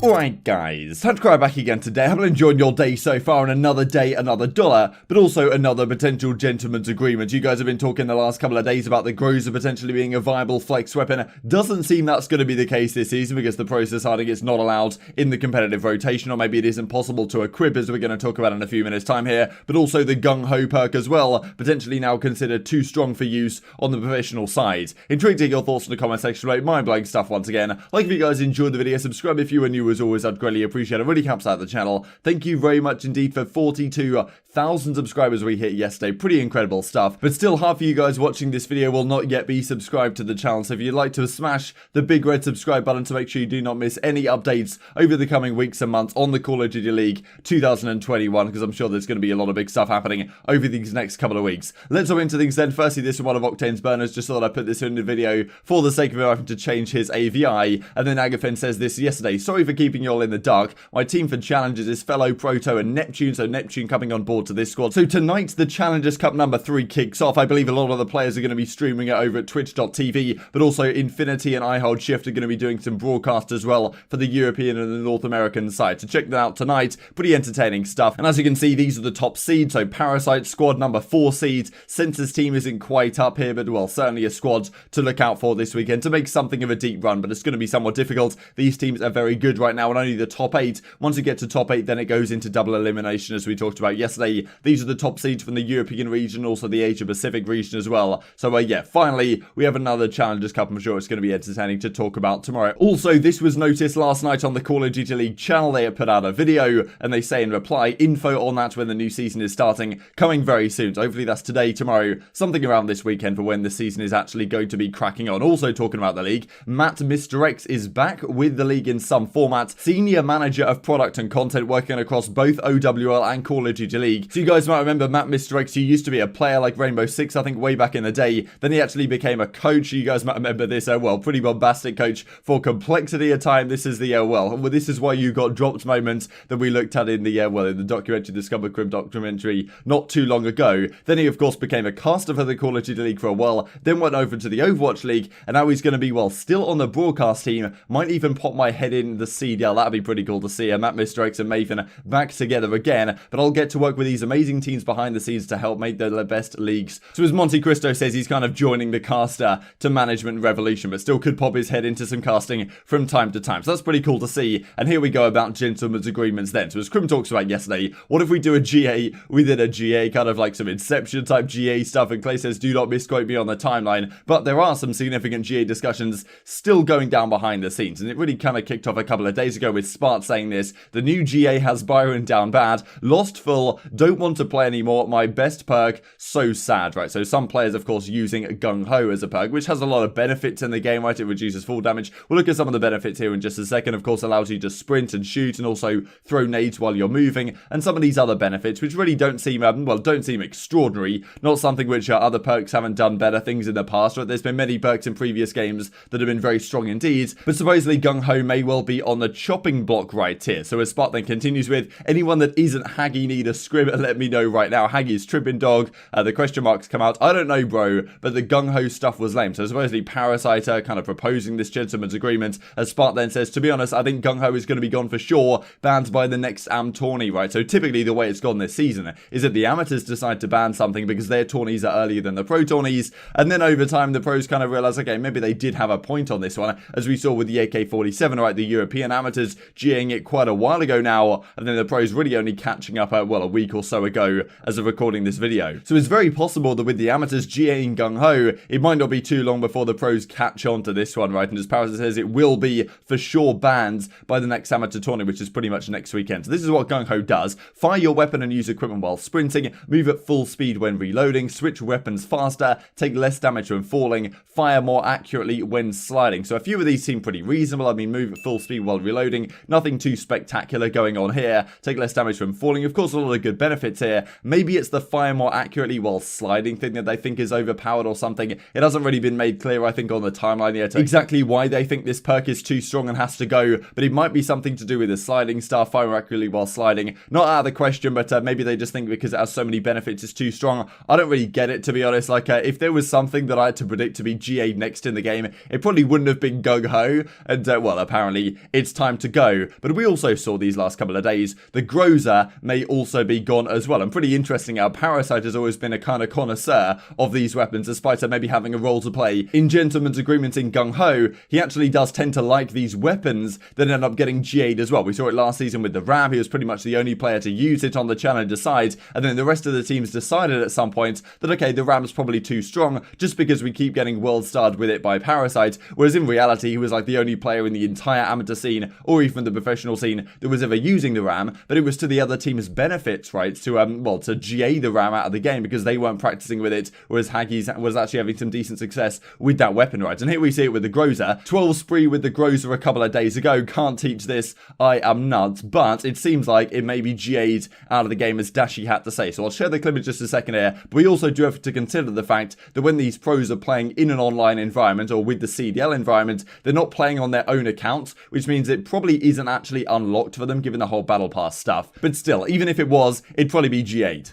Alright guys, TacticalRab back again today. Have you enjoyed your day so far? And another day, another dollar, but also another potential gentleman's agreement. You guys have been talking the last couple of days about the Groza potentially being a viable flex weapon. Doesn't seem that's going to be the case this season because the process harding it's not allowed in the competitive rotation, or maybe it isn't possible to equip, as we're going to talk about in a few minutes time here. But also the Gung-Ho perk as well, potentially now considered too strong for use on the professional side. Intrigued to get your thoughts in the comment section below. Mind-blowing stuff once again. Like if you guys enjoyed the video, subscribe if you are new as always. I'd greatly appreciate it. Really helps out the channel. Thank you very much indeed for 42,000 subscribers we hit yesterday. Pretty incredible stuff. But still, half of you guys watching this video will not yet be subscribed to the channel. So if you'd like to smash the big red subscribe button to make sure you do not miss any updates over the coming weeks and months on the Call of Duty League 2021, because I'm sure there's going to be a lot of big stuff happening over these next couple of weeks. Let's go into things then. Firstly, this is one of Octane's burners. Just thought I'd put this in the video for the sake of him having to change his aBeZy. And then Agafen says this yesterday. Sorry for keeping you all in the dark. My team for challenges is fellow Proto and Neptune, so Neptune coming on board to this squad. So tonight the Challengers Cup number 3 kicks off. I believe a lot of the players are going to be streaming it over at twitch.tv, but also Infinity and iHoldShift are going to be doing some broadcast as well for the European and the North American side. So check that out tonight. Pretty entertaining stuff. And as you can see, these are the top seeds. So Parasite squad number 4 seeds. Census team isn't quite up here, but well, certainly a squad to look out for this weekend to make something of a deep run, but it's going to be somewhat difficult. These teams are very good right now, and only the top 8. Once you get to top 8, then it goes into double elimination, as we talked about yesterday. These are the top seeds from the European region, also the Asia Pacific region as well. So yeah, finally we have another Challengers Cup. I'm sure it's going to be entertaining to talk about tomorrow. Also, this was noticed last night on the Call of Duty League channel. They have put out a video and they say in reply, info on that when the new season is starting, coming very soon. So hopefully that's today, tomorrow, something around this weekend for when the season is actually going to be cracking on. Also talking about the league, Matt Mr. X is back with the league in some format. Senior manager of product and content, working across both OWL and Call of Duty League. So you guys might remember Matt Mr. X, who used to be a player like Rainbow Six, I think way back in the day. Then he actually became a coach. You guys might remember this, well, pretty bombastic coach for Complexity at time. This is the, well, this is why you got dropped moment that we looked at in the, well, in the documentary, the Scump Crib documentary not too long ago. Then he, of course, became a caster for the Call of Duty League for a while, then went over to the Overwatch League, and now he's going to be, well, still on the broadcast team. Might even pop my head in the CDL. That'd be pretty cool to see. Matt Mr. X and Maven back together again, but I'll get to work with these amazing teams behind the scenes to help make the best leagues. So as Monte Cristo says, he's kind of joining the caster to management revolution, but still could pop his head into some casting from time to time. So that's pretty cool to see. And here we go about gentlemen's agreements then. So as Crim talks about yesterday, what if we do a GA within a GA, kind of like some Inception type GA stuff? And Clay says, do not misquote me on the timeline, but there are some significant GA discussions still going down behind the scenes. And it really kind of kicked off a couple of days ago with Spart saying this: the new GA has Byron down bad, lost full, don't want to play anymore, my best perk, so sad, right? So some players, of course, using Gung-Ho as a perk, which has a lot of benefits in the game, right? It reduces full damage. We'll look at some of the benefits here in just a second. Of course, allows you to sprint and shoot and also throw nades while you're moving, and some of these other benefits, which really don't seem, well, don't seem extraordinary, not something which other perks haven't done better things in the past, right? There's been many perks in previous games that have been very strong indeed, but supposedly Gung-Ho may well be on the chopping block right here. So as Spot then continues with, anyone that isn't Haggy need a scrib, let me know right now. Haggy's tripping dog. The question marks come out. I don't know, bro, but the Gung-Ho stuff was lame. So supposedly Parasite kind of proposing this gentleman's agreement. As Spart then says, to be honest, I think Gung-Ho is going to be gone for sure, banned by the next AM tourney, right? So typically the way it's gone this season is that the amateurs decide to ban something because their tourneys are earlier than the pro tourneys, and then over time the pros kind of realize, okay, maybe they did have a point on this one, as we saw with the AK-47, right? The European amateurs GAing it quite a while ago now, and then the pros really only catching up, well, a week or so ago as of recording this video. So it's very possible that with the amateurs GAing Gung-Ho, it might not be too long before the pros catch on to this one, right? And as Parasite says, it will be for sure banned by the next amateur tournament, which is pretty much next weekend. So this is what Gung-Ho does: fire your weapon and use equipment while sprinting, move at full speed when reloading, switch weapons faster, take less damage when falling, fire more accurately when sliding. So a few of these seem pretty reasonable. I mean, move at full speed while reloading, nothing too spectacular going on here. Take less damage when falling, of course, a lot of good benefits here. Maybe it's the fire more accurately while sliding thing that they think is overpowered or something. It hasn't really been made clear, I think, on the timeline yet exactly why they think this perk is too strong and has to go, but it might be something to do with the sliding stuff, fire accurately while sliding. Not out of the question, but maybe they just think because it has so many benefits it's too strong. I don't really get it, to be honest. Like, if there was something that I had to predict to be GA next in the game, it probably wouldn't have been Gung-Ho, and well, apparently it's it's time to go. But we also saw these last couple of days, the Groza may also be gone as well. And pretty interesting how Parasite has always been a kind of connoisseur of these weapons, despite maybe having a role to play in Gentleman's Agreement in Gung-Ho. He actually does tend to like these weapons that end up getting GA'd as well. We saw it last season with the Rab. He was pretty much the only player to use it on the challenger side, and then the rest of the teams decided at some point that, okay, the Rab's probably too strong just because we keep getting world starred with it by Parasite, whereas in reality he was like the only player in the entire amateur scene or even the professional scene that was ever using the Ram, but it was to the other team's benefits, right, to well, to GA the Ram out of the game because they weren't practicing with it, whereas Haggy's was actually having some decent success with that weapon, right? And here we see it with the Groza. 12 spree with the Groza a couple of days ago. Can't teach this, I am nuts, but it seems like it may be GA'd out of the game, as Dashy had to say. So I'll share the clip in just a second here, but we also do have to consider the fact that when these pros are playing in an online environment or with the CDL environment, they're not playing on their own account, which means it probably isn't actually unlocked for them given the whole battle pass stuff. But still, even if it was, it'd probably be GA'd.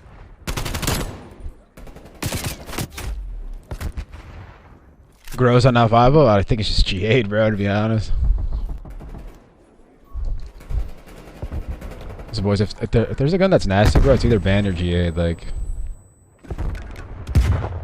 Groza not viable? I think it's just GA'd, bro, to be honest. So boys, if there's a gun that's nasty, bro, it's either banned or GA'd, like.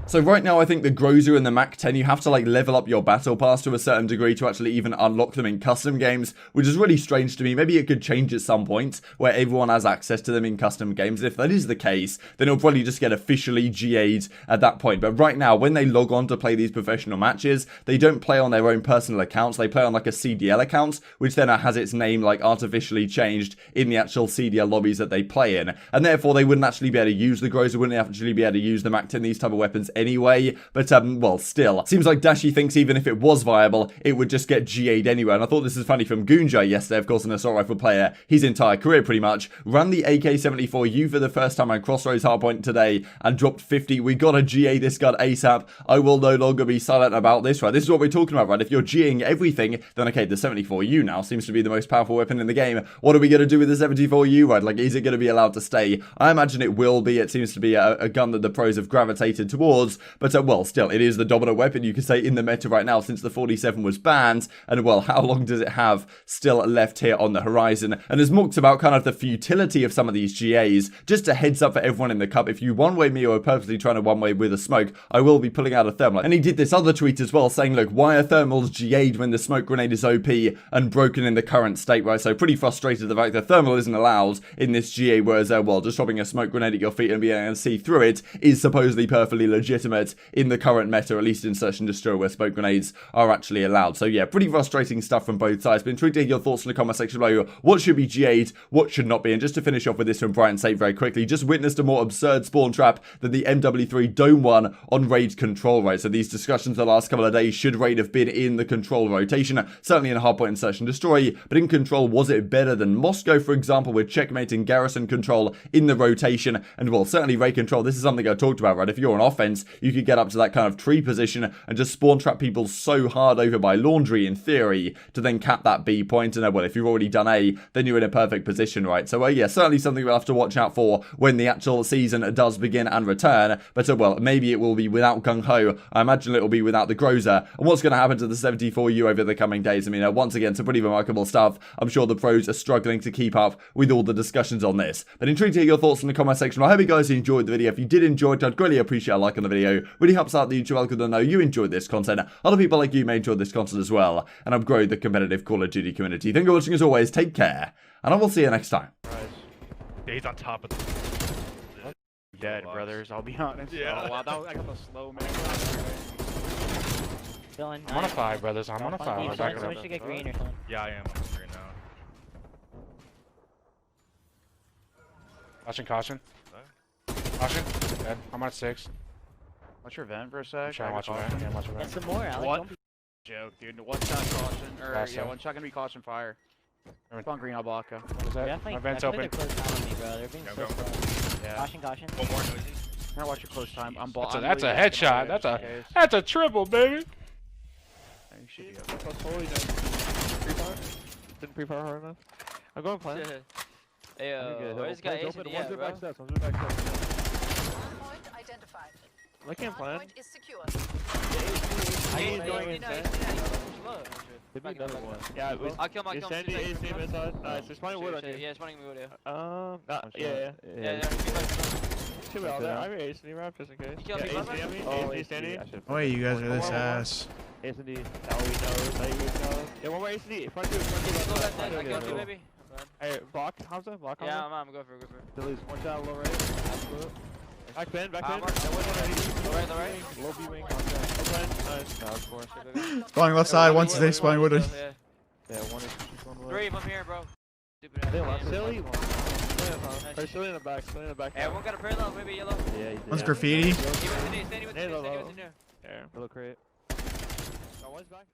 So right now, I think the Groza and the Mac 10, you have to like level up your battle pass to a certain degree to actually even unlock them in custom games, which is really strange to me. Maybe it could change at some point where everyone has access to them in custom games. If that is the case, then it'll probably just get officially GA'd at that point. But right now, when they log on to play these professional matches, they don't play on their own personal accounts. They play on like a CDL account, which then has its name like artificially changed in the actual CDL lobbies that they play in. And therefore, they wouldn't actually be able to use the Groza, wouldn't actually be able to use the Mac 10, these type of weapons anyway. But well, still, seems like Dashy thinks even if it was viable, it would just get GA'd anyway. And I thought this was funny from Gung-Ho yesterday, of course, an assault rifle player, his entire career pretty much, ran the AK-74U for the first time on Crossroads Hardpoint today and dropped 50. We gotta GA this gun ASAP. I will no longer be silent about this, right? This is what we're talking about, right? If you're GAing everything, then okay, the 74U now seems to be the most powerful weapon in the game. What are we gonna do with the 74U, right? Like, is it gonna be allowed to stay? I imagine it will be. It seems to be a gun that the pros have gravitated towards, but well, still, it is the dominant weapon, you could say, in the meta right now since the 47 was banned. And well, how long does it have still left here on the horizon? And as Mooked about kind of the futility of some of these GAs, just a heads up for everyone in the cup, if you one-way me or are purposely trying to one-way with a smoke, I will be pulling out a thermal. And he did this other tweet as well, saying, look, why are thermals GA'd when the smoke grenade is OP and broken in the current state, right? So pretty frustrated the fact that thermal isn't allowed in this GA, whereas, well, just dropping a smoke grenade at your feet and being able to see through it is supposedly perfectly legitimate in the current meta, at least in Search and Destroy, where smoke grenades are actually allowed. So yeah, pretty frustrating stuff from both sides. But intrigued to hear your thoughts in the comment section below. What should be GA'd, what should not be? And just to finish off with this from Brian Sate very quickly, just witnessed a more absurd spawn trap than the MW3 Dome one on Raid Control, right? So these discussions the last couple of days, should Raid have been in the Control rotation? Certainly in Hardpoint and Search and Destroy, but in Control, was it better than Moscow, for example, with Checkmate and Garrison Control in the rotation? And well, certainly Raid Control, this is something I talked about, right? If you're on offense, you could get up to that kind of tree position and just spawn trap people so hard over by Laundry, in theory, to then cap that B point. And well, if you've already done A, then you're in a perfect position, right? So yeah, certainly something we'll have to watch out for when the actual season does begin and return. But well, maybe it will be without Gung-Ho. I imagine it will be without the Groza. And what's going to happen to the 74U over the coming days? I mean, once again, some pretty remarkable stuff. I'm sure the pros are struggling to keep up with all the discussions on this. But intrigued to hear your thoughts in the comment section. I hope you guys enjoyed the video. If you did enjoy it, I'd greatly appreciate a like on the video. Really helps out the YouTube algorithm to know you enjoyed this content. Other people like you may enjoy this content as well, and I've grown the competitive Call of Duty community. Thank you for watching as always. Take care, and I will see you next time. He's on top of the dead, brothers, I'll be honest. Yeah. Oh, wow, I got the slow man. I'm on a 5, brothers. I'm on a 5. Someone should get green or something. Yeah, I am on screen now. Caution, caution. Caution. Dead. I'm on 6. Watch your vent for a sec. Watch your vent. Yeah, watch your Get vent. some more, Alex. What? Don't be... Joke, dude. One shot caution. Or, Caution. yeah, one shot gonna be caution fire. It's on green Albaka. What was that? My vent's I open. feel like they're close on me, bro. They're being so slow. Yeah. Caution, caution. One more noisy. Now watch your close time. I'm ball. That's a headshot. That's a triple, baby. You should be okay. Didn't pre-fire hard enough. I'm going plan. Hey, where's this guy Ace? Yeah, bro. Back steps. I'm doing back steps. Point identified. I can't plan. Point is secure. I He's need going to insane. know. Could be Back another up, one. back up. Yeah, it was. I'll kill him, I'll You're kill him. standing 2 seconds. AC inside. Nice. There's plenty of wood on you. Yeah, it's spawning me wood, yeah. Yeah. Yeah, Too well there. I'm AC wrap just in case. You killed Yeah, me, AC on me. Oh, AC standing. Oh, you guys are this ass. S&D. Now we know. Yeah, one more AC. Front two. Go Left back, two. I killed you, baby. Hey, block Hamza. Block Hamza. Yeah, I'm go for it, go for it. Phillies, one shot, low right. Absolute. Back pin. Back pin. Mark. That was already. The right. Low B wing. Open. Nice. Nah, of course. Spawning left side, once they spawn wooded. Yeah. Yeah, one is just on the 3 left. of them here, bro. Stupid They ass left. game. Silly. Nice. Or still in the back. Still in the back. Hey, one got a parallel, maybe yellow. Yeah, he did. One's graffiti. He was in there, standing with the Hey, new, low, standing low. with the new. Yeah. Little crate. One's back.